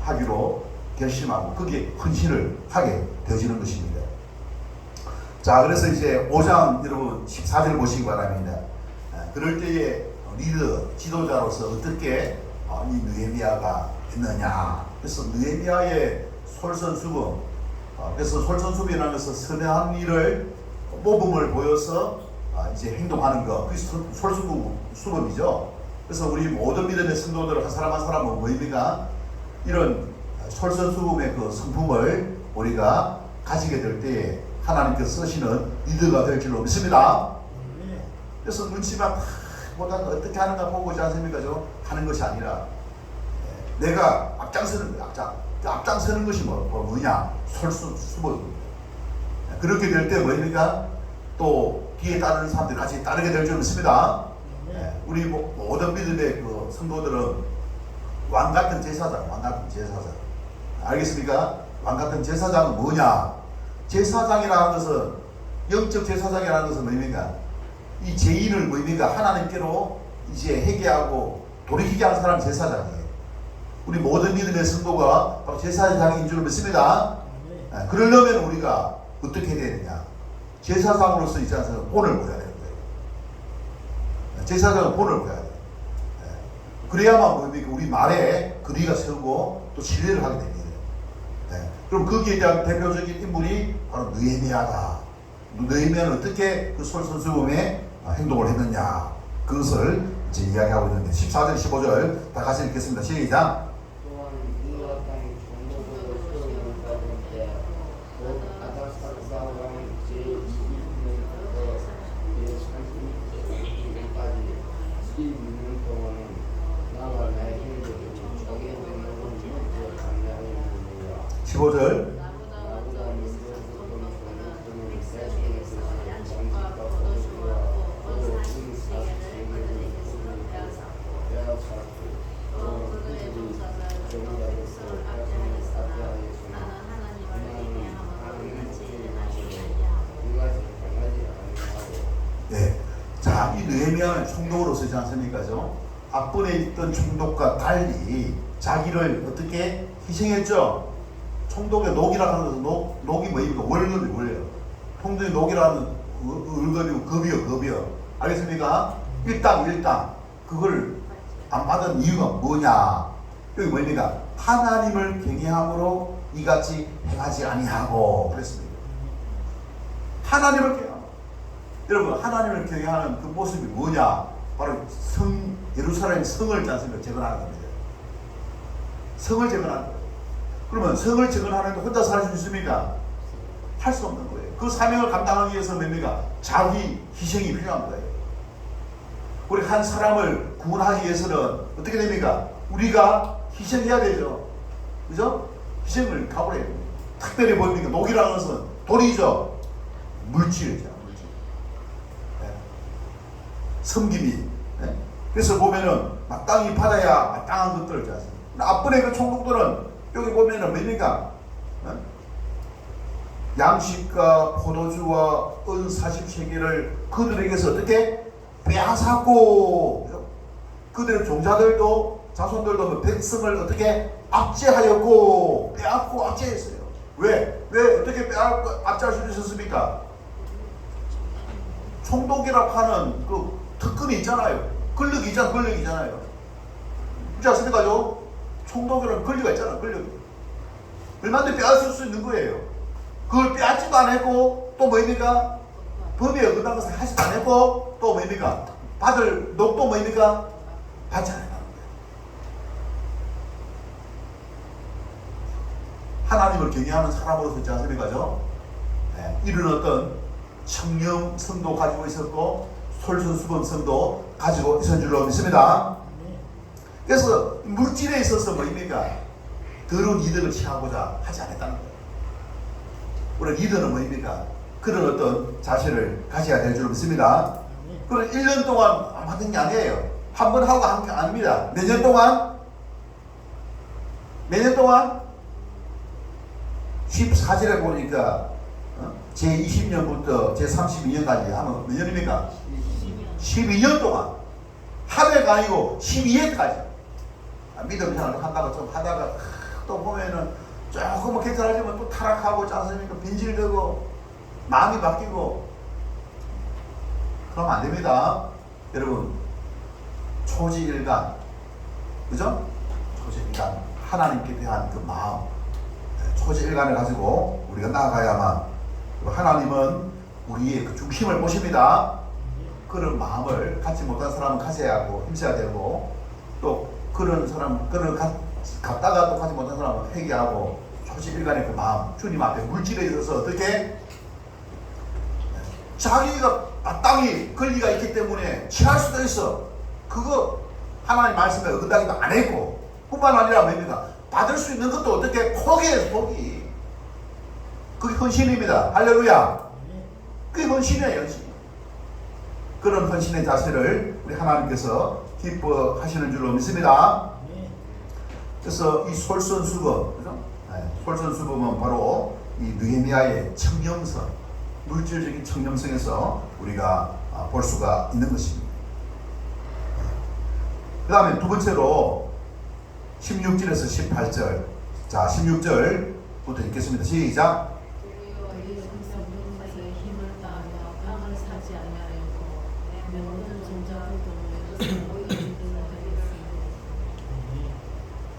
하기로 결심하고 거기에 헌신을 하게 되어지는 것입니다. 자, 그래서 이제 5장 여러분 14절 보시기 바랍니다. 그럴 때에 리더, 지도자로서 어떻게 이 느헤미야가 했느냐. 그래서 느헤미야의 솔선수범, 그래서 솔선수범이라는 것은 선한 일을 모범을 보여서 이제 행동하는 것, 그게 솔선수범이죠. 그래서 우리 모든 믿음의 성도들 한 사람 한 사람은 우리가 이런 솔선수범의 그 성품을 우리가 가지게 될 때에 하나님께서 쓰시는 리더가 될 줄로 믿습니다. 그래서 눈치만 보다 어떻게 하는가 보고 있지 않습니까? 하는 것이 아니라 내가 앞장서는 거예요. 앞장서는 것이 뭐냐? 솔선수범입니다. 그렇게 될 때 뭐니까 또 뒤에 따르는 사람들이 같이 따르게 될 줄 믿습니다. 우리 모든 믿음의 그 성도들은 왕같은 제사장. 알겠습니까? 왕같은 제사장은 뭐냐? 제사장이라는 것은, 영적 제사장이라는 것은 뭡니까? 이 죄인을 뭡니까? 하나님께로 이제 회개하고 돌이키게 하는 사람이 제사장이에요. 우리 모든 믿음의 성도가 바로 제사장인 줄 믿습니다. 그러려면 우리가 어떻게 해야 되느냐? 제사장으로서 있지 않습니까? 본을 보여야 되는 거예요. 제사장은 본을 보여야 돼요. 그래야만 뭡니까? 우리 말에 거리가 서고 또 신뢰를 하게 됩니다. 그럼 거기에 대한 대표적인 인물이 바로 느헤미야다. 느헤미야는 어떻게 그 솔선수범의 행동을 했느냐, 그것을 이제 이야기하고 있는데, 14절 15절 다 같이 읽겠습니다. 시작. 이 느헤미야는 총독으로 쓰지 않습니까? 앞번에 있던 총독과 달리 자기를 어떻게 희생했죠? 총독의 녹이라는 것은 녹이 뭐입니까? 월급이에요. 총독의 녹이라는 월급이고 급이요. 알겠습니까? 일당 그걸 안 받은 이유가 뭐냐? 여기 뭐입니까? 하나님을 경외함으로 이같이 행하지 아니하고 그랬습니다. 하나님을 경외함. 여러분, 하나님을 경외하는 그 모습이 뭐냐? 바로 예루살렘 성을 재건하는 겁니다. 성을 재건하는 거예요. 그러면 성을 재건하는데 혼자 살 수 있습니까? 할 수 없는 거예요. 그 사명을 감당하기 위해서 뭡니까? 자기 희생이 필요한 거예요. 우리 한 사람을 구원하기 위해서는 어떻게 됩니까? 우리가 희생해야 되죠. 그죠? 희생을 각오해야 됩니다. 특별히 뭡니까? 녹이라는 것은 돈이죠. 물질이죠. 물질. 네. 섬김이. 네. 그래서 보면은 마땅히 받아야 마땅한 것들을 잖습니다. 앞번에 그 총독들은 여기 보면은 뭡니까? 네? 양식과 포도주와 은 40세겔을 그들에게서 어떻게 빼앗았고, 그들의 종자들도 자손들도 백성을 어떻게 압제하였고, 빼앗고 압제했어요. 왜 어떻게 빼앗고 압제할 수 있었습니까? 총독이라고 하는 그 특권이 있잖아요. 권력이 있잖아요. 그렇지 않습니까? 총독이라는 권리가 있잖아요. 권력이. 얼마든지 빼앗을 수 있는 거예요. 그걸 빼앗지도 않았고, 또 뭡니까? 법에 어긋난 것을 하지도 않았고, 또 뭡니까? 받을 녹도 뭡니까? 받지 않았다는 거예요. 하나님을 경외하는 사람으로서 있지 않습니까? 네, 이런 어떤 청렴성도 가지고 있었고, 솔선수범성도 가지고 있었던 줄로 믿습니다. 그래서 물질에 있어서 뭡니까? 더러운 이득을 취하고자 하지 않았다는 거예요. 우리 리더는 뭡니까? 그런 어떤 자세를 가져야 될 줄 믿습니다. 그럼 1년 동안 하던 게 아니에요. 한 번 하고 한 게 아닙니다. 몇 년 동안? 14절에 보니까 제20년부터 제32년까지 하면 몇 년입니까? 12년 동안. 하루가 아니고 12회까지. 믿음 생활을 한다고 좀 하다가 또 보면은 조금 괜찮아지면 또 타락하고 짜증니까 빈질되고 마음이 바뀌고 그러면 안 됩니다. 여러분, 초지일간, 그죠? 초지일간, 하나님께 대한 그 마음, 초지일간을 가지고 우리가 나아가야만, 하나님은 우리의 그 중심을 보십니다. 그런 마음을 갖지 못한 사람은 가져야 하고 힘써야 되고, 또 그런 사람, 그런 갖다가 또 가지 못한 사람은 회개하고, 초지일간의 그 마음, 주님 앞에 물질에 있어서 어떻게 자기가 마땅히 권리가 있기 때문에 취할 수도 있어. 그거 하나님 말씀에 어긋나기도 안 했고, 뿐만 아니라 뭡니까? 받을 수 있는 것도 어떻게 포기해서 포기. 그게 헌신입니다. 할렐루야. 그게 헌신이에요, 헌신. 그런 헌신의 자세를 우리 하나님께서 기뻐하시는 줄로 믿습니다. 그래서 이 솔선수범, 그죠? 네, 솔선수범은 바로 이 느헤미야의 청렴성, 물질적인 청렴성에서 우리가 볼 수가 있는 것입니다. 그 다음에 두 번째로 16절에서 18절. 자, 16절부터 읽겠습니다. 시작.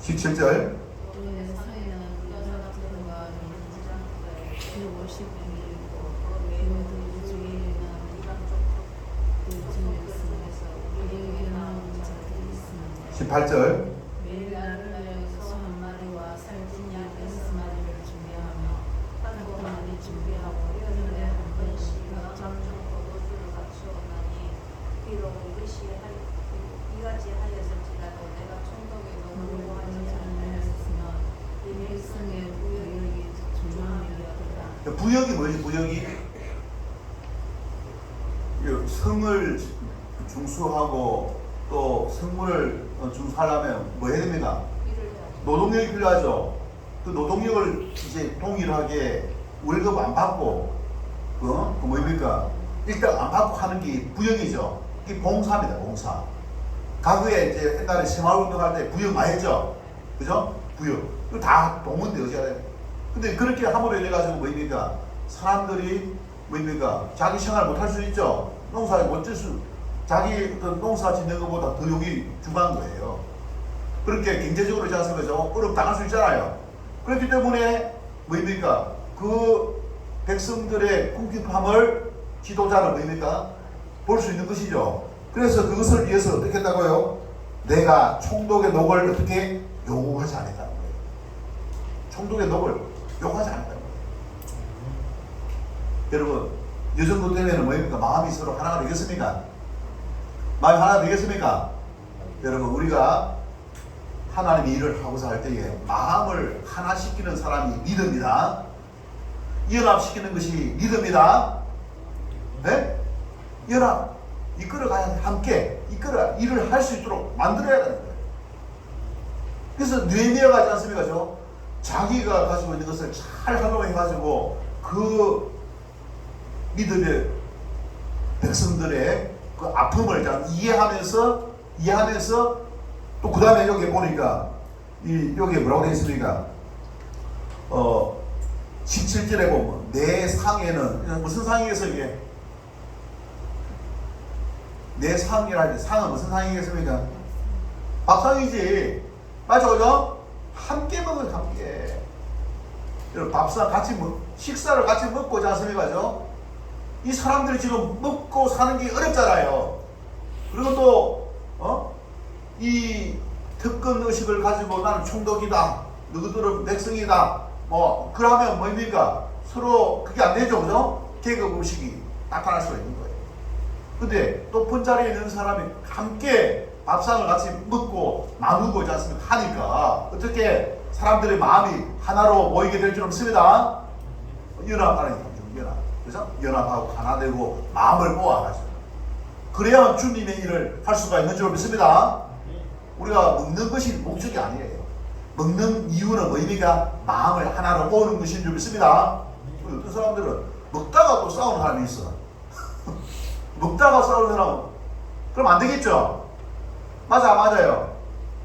십 17절. 십 18절. 부역이 뭐지? 부역이 성을 중수하고 또 성물을 중수하려면 뭐 해야 됩니까? 노동력이 필요하죠. 그 노동력을 이제 동일하게 월급 안 받고 그 뭡니까? 일단 안 받고 하는 게 부역이죠. 이게 봉사입니다. 봉사. 과거에 이제 옛날에 새마을운동 할 때 부역 많이 했죠. 그죠? 부역. 이거 다 동원돼 어져야 돼. 근데 그렇게 함으로 인해 가지고 뭡니까? 사람들이 뭡니까? 자기 생활 못 할 수 있죠. 농사에 못 질 수, 자기 농사 짓는 것보다 더 욕이 중요한 거예요. 그렇게 경제적으로 자서 어렵 당할 수 있잖아요. 그렇기 때문에 뭡니까? 그 백성들의 궁핍함을 지도자는 뭡니까? 볼 수 있는 것이죠. 그래서 그것을 위해서 어떻게 했다고요? 내가 총독의 녹을 어떻게 요구하지 않았다는 거예요. 총독의 녹을 요구하지 않았다는 거예요. 여러분, 이 정도 되면 뭡니까? 마음이 서로 하나가 되겠습니까? 마음이 하나가 되겠습니까? 여러분, 우리가 하나님이 일을 하고자 할 때에 마음을 하나시키는 사람이 리더입니다. 연합시키는 것이 리더입니다. 네? 연합 이끌어가야 함께 이끌어 일을 할 수 있도록 만들어야 되는 거예요. 그래서 느헤미야가 하지 않습니까? 자기가 가지고 있는 것을 잘 활용해가지고 그 믿음의 백성들의 그 아픔을 이해하면서 또 그 다음에 여기 보니까 여기 뭐라고 되어 있습니까? 17절에 보면 내 상에는 무슨 상이겠어요 이게? 내 상이라니 상은 무슨 상이겠습니까? 밥상이지. 맞죠? 그죠? 함께 먹은 함께. 여러분 밥상 같이 식사를 같이 먹고 오지 않습니까? 그죠? 이 사람들이 지금 먹고 사는 게 어렵잖아요. 그리고 또 이 특권 의식을 가지고 나는 총독이다. 너희들은 백성이다. 그러면 뭡니까? 서로 그게 안 되죠. 그죠? 계급 의식이 나타날 수가 있는 거예요. 근데 높은 자리에 있는 사람이 함께 밥상을 같이 먹고 나누고 있지 않습니까? 하니까 어떻게 사람들의 마음이 하나로 모이게 될 줄 없습니다. 연합하는 연합. 그래서 연합하고 하나 되고 마음을 모아가지고 그래야 주님의 일을 할 수가 있는 줄 믿습니다. 우리가 먹는 것이 목적이 아니에요. 먹는 이유는 뭡니까? 마음을 하나로 모으는 것인 줄 믿습니다. 어떤 사람들은 먹다가 또 싸우는 사람이 있어. 먹다가 싸우는 사람은 그럼 안 되겠죠? 맞아요.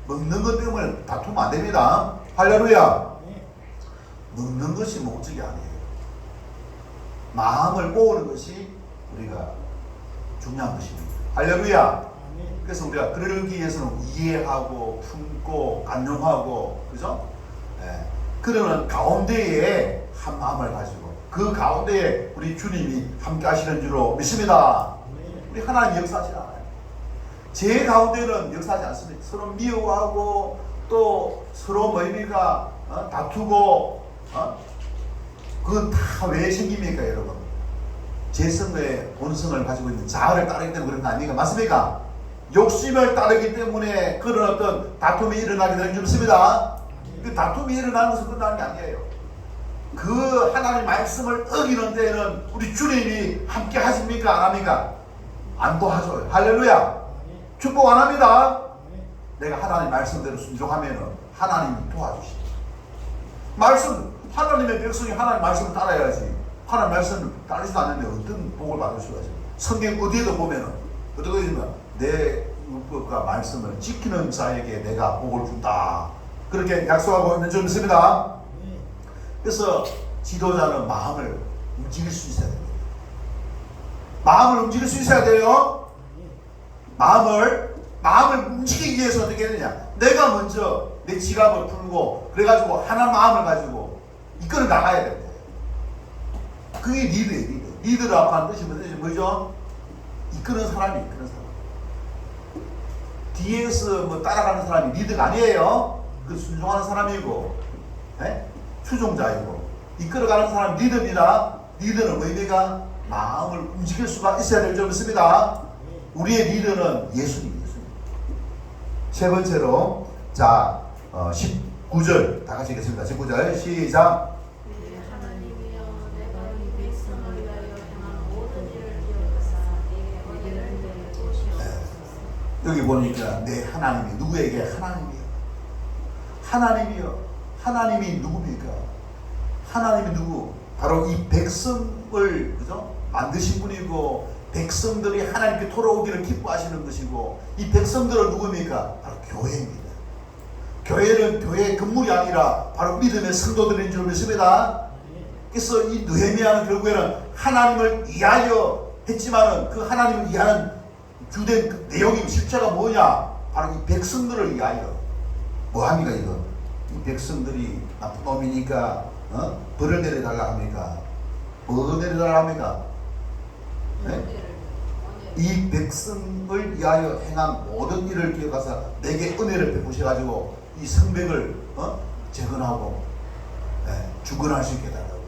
먹는 것 때문에 다투면 안 됩니다. 할렐루야. 먹는 것이 목적이 아니에요. 마음을 모으는 것이 우리가 중요한 것입니다. 할렐루야. 그래서 우리가 그러기 위해서는 이해하고 품고 간용하고 그죠? 그러는 가운데에 한 마음을 가지고 그 가운데에 우리 주님이 함께 하시는 줄로 믿습니다. 우리 하나님 역사하지 않아요. 제 가운데는 역사하지 않습니다. 서로 미워하고 또 서로 뭡니까? 다투고 그건 다 왜 생깁니까 여러분? 제 본성을 가지고 있는 자아를 따르기 때문에 그런 거 아닙니까? 맞습니까? 욕심을 따르기 때문에 그런 어떤 다툼이 일어나게 되는 줄 믿습니다. 그 다툼이 일어나는 것은 끝나는 게 아니에요. 그 하나님의 말씀을 어기는 데에는 우리 주님이 함께 하십니까? 안 합니까? 안 도와줘요. 할렐루야. 축복 안 합니다. 내가 하나님 말씀대로 순종하면 하나님이 도와주십니다. 하나님의 백성이 하나님 말씀을 따라야지. 하나님 말씀을 따르지도 않는데 어떤 복을 받을 수가 있어요. 성경 어디에도 보면은 어떻게 되면 내 율법과 말씀을 지키는 자에게 내가 복을 준다. 그렇게 약속하고 있는 줄 믿습니다. 그래서 지도자는 마음을 움직일 수 있어야 됩니다. 마음을 움직일 수 있어야 돼요. 마음을 움직이기 위해서 어떻게 해야 되냐? 내가 먼저 내 지갑을 풀고 그래가지고 하나 마음을 가지고 이끌어 나가야 됩니다. 그게 리더예요. 리더를 앞하는 뜻이 뭐죠? 이끄는 사람이 이끄는 사람. 뒤에서 따라가는 사람이 리더가 아니에요. 그 순종하는 사람이고, 추종자이고, 이끌어가는 사람이 리더입니다. 리더는 뭡니까? 마음을 움직일 수가 있어야 될 줄 믿습니다. 우리의 리더는 예수님. 세 번째로, 자, 19절 다 같이 읽겠습니다. 19절 시작. 여기 보니까 내 하나님이 누구에게? 하나님이요. 하나님이 누굽니까? 하나님이 누구? 바로 이 백성을 그죠? 만드신 분이고 백성들이 하나님께 돌아오기를 기뻐하시는 것이고 이 백성들은 누굽니까? 바로 교회입니다. 교회는 교회의 건물이 아니라 바로 믿음의 성도들인 줄 믿습니다. 그래서 이 느헤미야는 결국에는 하나님을 위하여 했지만은 그 하나님을 위하는 주된 그 내용이 실체가 뭐냐? 바로 이 백성들을 위하여. 뭐합니까 이거? 이 백성들이 나쁜 놈이니까 벌을 내려달라 합니까? 뭐 내려달라 합니까? 이 백성을 위하여 행한 모든 일을 기억하사 내게 은혜를 베푸셔가지고 이 성백을 재건하고 주건할 수 있게 해달라고.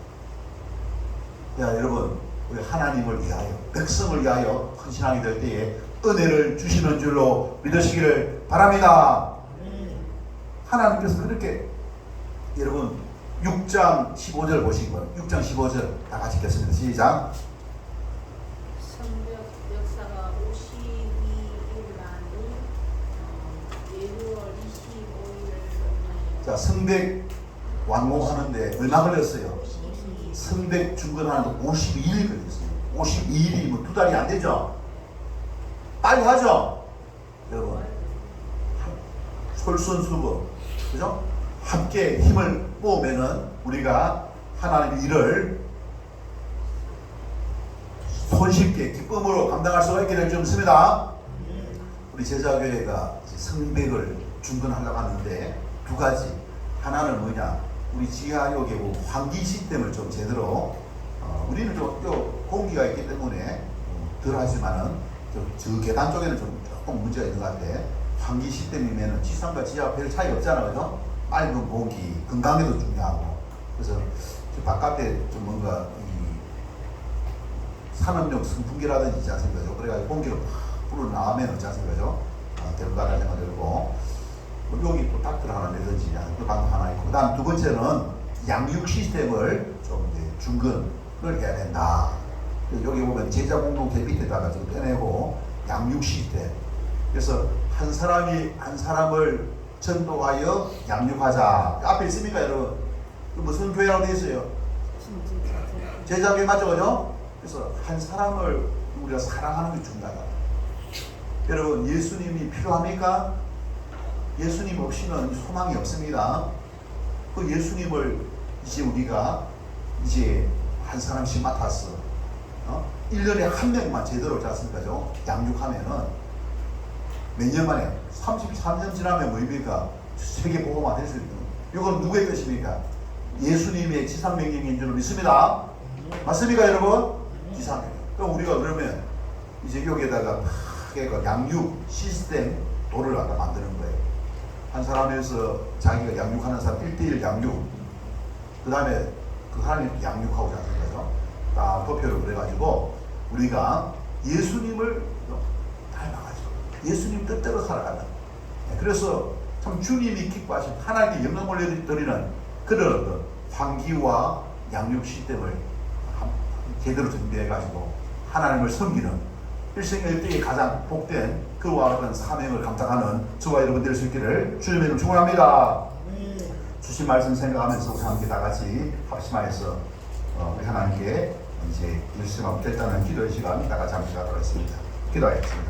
야 여러분, 우리 하나님을 위하여 백성을 위하여 헌신하게 될 때에 은혜를 주시는 줄로 믿으시기를 바랍니다. 하나님께서 그렇게 여러분 6장 15절 보신 거예요. 6장 15절 다 같이 읽겠습니다. 시작. 성벽 역사가 52일 만이 예루월 25일을 자, 성벽 완공하는데 얼마 걸렸어요? 52일 성벽 중건하는데 52일 걸렸어요. 52일이면 2달이 안 되죠? 빨리 하죠? 여러분, 솔선수범, 그죠? 함께 힘을 모으면은 우리가 하나님의 일을 손쉽게 기쁨으로 감당할 수가 있게 될 줄 믿습니다. 우리 제자교회가 성벽을 중건하려고 하는데 두 가지. 하나는 뭐냐? 우리 지하역의 환기 시스템을 좀 제대로 우리는 좀 공기가 있기 때문에 덜 하지만은 저 계단 쪽에는 좀 조금 문제가 있는 것 같아. 환기 시스템이면은 지상과 지하 별 차이 없잖아, 그죠? 맑은 공기, 건강에도 중요하고. 그래서 저 바깥에 좀 뭔가 산업용 선풍기라든지 있지 않습니까? 그래가지고 공기를 팍 불어나오면 없지 않습니까? 될 것 같다는 생각이 들고. 여기 또 닥터를 하나 내든지 그 방법 하나 있고. 그 다음 두 번째는 양육 시스템을 좀 이제 중건을 해야 된다. 여기 보면 제자 공동체 밑에다가 좀 빼내고 양육 시스템. 그래서 한 사람이 한 사람을 전도하여 양육하자. 앞에 있습니까, 여러분? 무슨 교회라고 되어 있어요? 제자교회 맞죠, 그죠? 그래서 한 사람을 우리가 사랑하는 게 중요하다. 여러분, 예수님이 필요합니까? 예수님 없이는 소망이 없습니다. 그 예수님을 이제 우리가 이제 한 사람씩 맡았어. 1년에 한 명만 제대로 잤습니까? 양육하면은 몇 년 만에 33년 지나면 뭐입니까? 세계 보고만 될 수 있는. 이건 누구의 뜻입니까? 예수님의 지상명령인 줄 믿습니다. 맞습니까, 여러분? 지상명령. 그럼 우리가 그러면 이제 여기에다가 그 양육 시스템 도를 갖다 만드는 거예요. 한 사람에서 자기가 양육하는 사람 1대1 양육, 그 다음에 그 하나님 양육하고 자는 거죠. 다 도표를 그래가지고 우리가 예수님을 닮아가지고 예수님 뜻대로 살아가는. 그래서 참 주님이 기뻐하신 하나님께 영광 올려드리는 그런 어떤 환기와 양육 시스템을 제대로 준비해가지고 하나님을 섬기는 일생일대에 가장 복된 그와 같은 사명을 감당하는 저와 여러분 될 수 있기를 주님의 이름 축원합니다. 주신 말씀 생각하면서 우리 함께 다 같이 합심하여서 우리 하나님께 이제 열심히 결단하는 기도의 시간 다 같이 함께 가도록 하겠습니다. 기도하겠습니다.